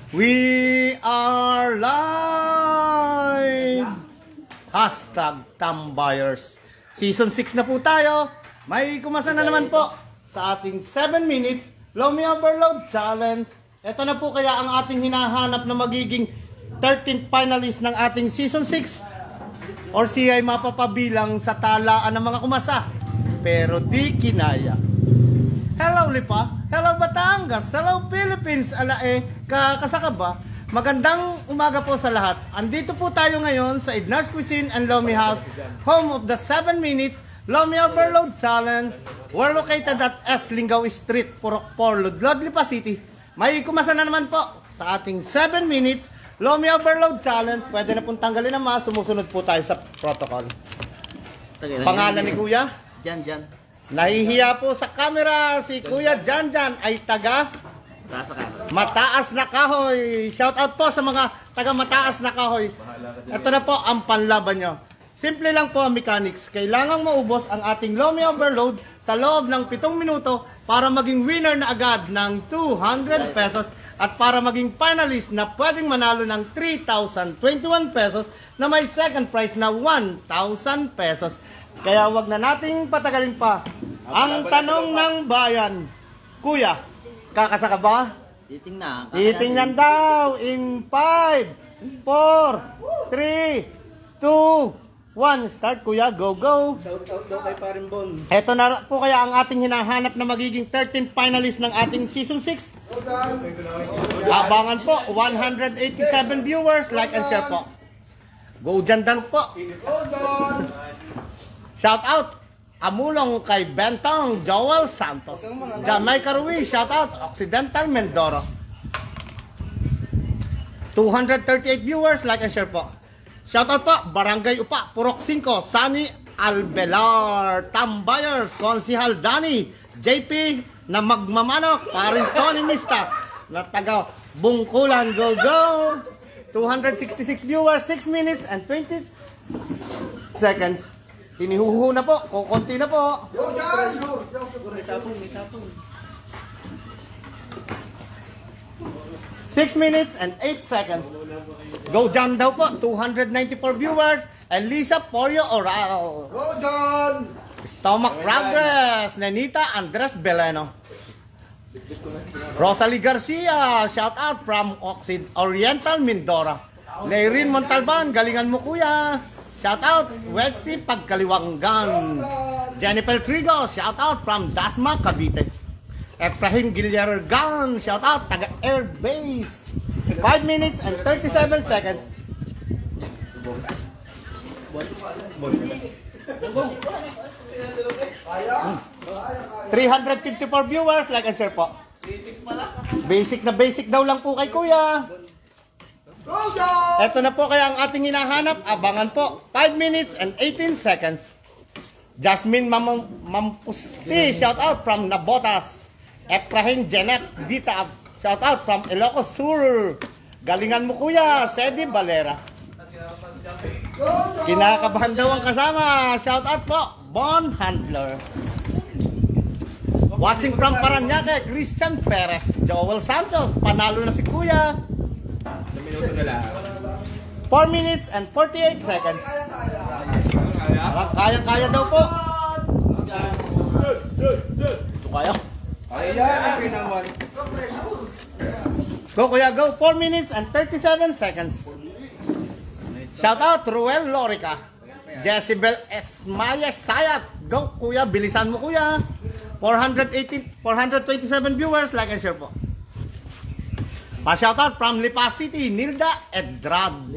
We are live! Hashtag Tambayers. Season 6 na po tayo. May kumasa na naman po sa ating 7 minutes Lomi Overload Challenge. Ito na po kaya ang ating hinahanap na magiging 13th finalist ng ating Season 6. Or siya ay mapapabilang sa talaan ng mga kumasa. Pero di kinaya. Hello Lipa, hello Batangas, hello Philippines, kakasaka ba? Magandang umaga po sa lahat. Andito po tayo ngayon sa Ednar's Cuisine and Lomi House, home of the 7 minutes Lomi Overload Challenge. We're located at S. Lingaw Street, Purok, Ludlod, Lipa City. May kumasa na naman po sa ating 7 minutes Lomi Overload Challenge. Pwede na pong tanggalin naman, sumusunod po tayo sa protocol. Pangalan ni Kuya? Jan. Nahihiya po sa camera si Kuya Jan ay taga Mataas na Kahoy. Shout out po sa mga taga Mataas na Kahoy. Ito na po ang panlaban nyo. Simple lang po ang mechanics. Kailangang maubos ang ating Lomi Overload sa loob ng 7 minuto para maging winner na agad ng 200 pesos at para maging finalist na pwedeng manalo ng 3,021 pesos na may second prize na 1,000 pesos. Kaya wag na nating patagalin pa. Ang tanong ng bayan, Kuya, kakasa ka ba? Titingnan. Titingnan daw in 5, 4, 3, 2, 1. Start Kuya, go. Shout out daw kay Parin Bon. Ito na po kaya ang ating hinahanap na magiging 13th finalist ng ating Season 6. Abangan po, 187 viewers, like and share po. Go dyan dan po. Shout out, amulong kay Bentong Joel Santos. Jamaica Ruiz, shout out, Occidental Mindoro. 238 viewers, like and share po. Shout out po, Barangay Upa, Purok 5, Sunny Albelar, Tambayers, Konsihal Dani, JP na magmamanok, parin Tony Mista, na taga Bungkulan, go! 266 viewers, 6 minutes and 20 seconds. Hinihuhu na po, kukunti na po. 6 minutes and 8 seconds. Go John daw po, 294 viewers. Elisa Porio Oral. Go John! Stomach Progress, Nenita Andres Beleno. Rosalie Garcia, shout out from Oriental Mindoro. Leirin Montalban, galingan mo kuya. Shout out, Wetsi Pagkaliwanggan. Jennifer Trigo, shout out from Dasma, Cavite. Efraim Gillargan, shout out, taga Air Base. 5 minutes and 37 seconds. 354 viewers, like and share po. Basic na basic daw lang po kay kuya. Ito na po kaya ang ating hinahanap. Abangan po. 5 minutes and 18 seconds. Jasmine Mampusti, shout out from Nabotas. Efraim Janet Dita, shout out from Ilocos Sur. Galingan mo kuya, Sedi Valera. Kinakabahan daw ang kasama. Shout out po, Bon Handler. Watching from Paranaque, Christian Perez. Joel Santos, panalo na si kuya. 4 minutes and 48 seconds. Kaya daw po. Kaya? Go kuya, go. 4 minutes and 37 seconds. Shout out Ruel Lorica. Jezebel Esmaya Sayat. Go kuya, bilisan mo kuya. 427 viewers, like and share po. Pa-shoutout from Lipa City, Nilda Edrad.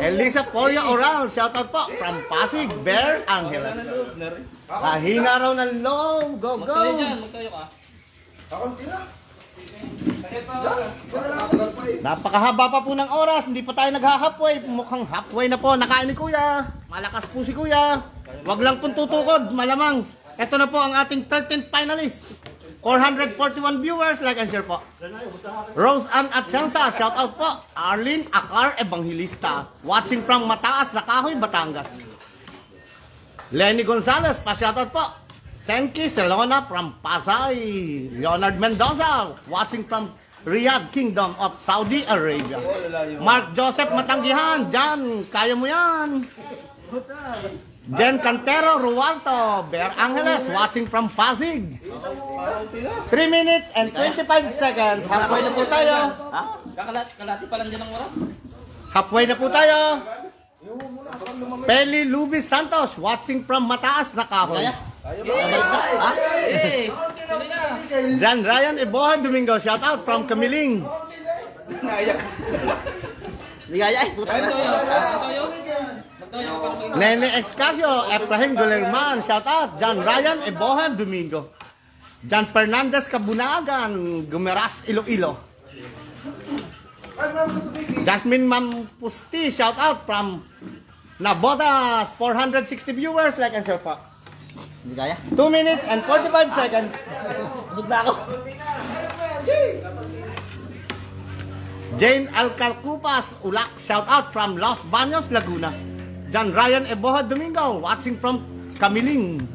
Elisa Poria Oral, shoutout po from Pasig, Bear Angeles. Kahina raw ng loob, go! Magkayo ka? Napakahaba pa po ng oras, hindi pa tayo nag-halfway. Mukhang halfway na po, nakain ni kuya. Malakas po si kuya. Wag lang pong tutukod, malamang. Ito na po ang ating 13th finalist. 441 viewers, like and share po. Rose Ann Atienza, shout out po. Arlene Akar Evangelista, watching from Mataas na Kahoy, Batangas. Lenny Gonzalez, pa-shout out po. Senki Selona from Pasay. Leonard Mendoza, watching from Riyadh, Kingdom of Saudi Arabia. Mark Joseph Matanggihan, Jan, kaya mo yan. Jen Cantero Rualto, Bear Angeles, watching from Pasig. 3 minutes and 25 seconds. Halfway na po tayo. Ha? Kalati pa lang dyan ang oras. Halfway na po tayo. Peli Lubis Santos, watching from Mataas na Kahoy. Kaya? Nabalik na. Ha? Eh! Tuloy na. Jan Ryan Ebohan Domingo, shout out from Kamiling. Hindi kaya eh. Puta Ano na. ya? Magtoyo. Nene Excasio, Efraim Gulerman, shout out. Jan Ryan Ebohan Domingo. Jan Fernandez Kabunagan, Gumeras Iloilo. Jasmine Mampusti, shout out from Nabotas, 460 viewers, like and share pa. Hindi kaya. 2 minutes and 45 seconds. Busog na ako. Jane Alcalcupas, Ulak, shout out from Los Baños, Laguna. John Ryan Eboha Domingo, watching from Kamiling.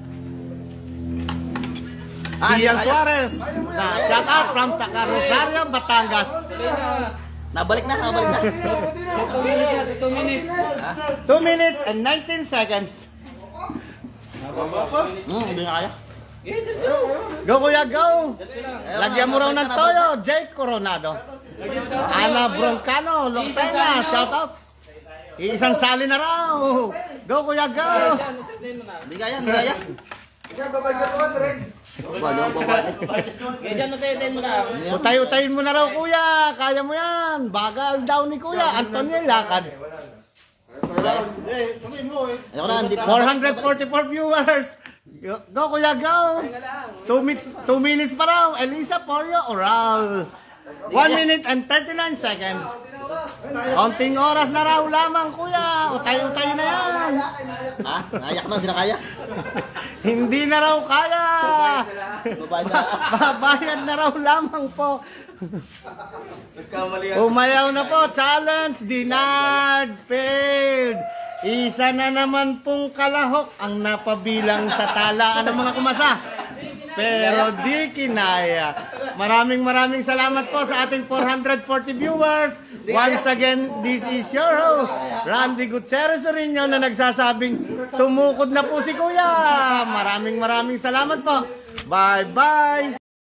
Sian Suarez, shout out from Rosario, Batangas. Nabalik na. 2 minutes. 2 minutes and 19 seconds. Hindi na kaya. Go kuya, go! Lagyan mo raw ng toyo, Jake Coronado. Ana Broncano, Loxena, shout out. Isang sali na raw. Go kuya, go! Hindi kaya. Wala akong babalik. Kaya dyan natayatayin mo lang. Utay-utayin mo na raw kuya, kaya mo yan. Bagal daw ni kuya, Antonio Lakad. Ayoko na, hindi 444 viewers. Go kuya, go! 2 minutes pa raw. Elisa Porio Oral. 1 minute and 39 seconds. Konting oras na raw lamang kuya. Utay-utay na yan. Ha? Nayak na, hindi na kaya. Hindi na raw kaya. Babayad na. Babayad na raw lamang po. Umayaw na po. Challenge denied. Failed. Isa na naman pong kalahok ang napabilang sa talaan ng mga kumasa. Pero di kinaya. Maraming salamat po sa ating 440 viewers. Once again, this is your host, Randy Gutierrez Orino, na nagsasabing tumukod na po si Kuya. Maraming salamat po. Bye-bye.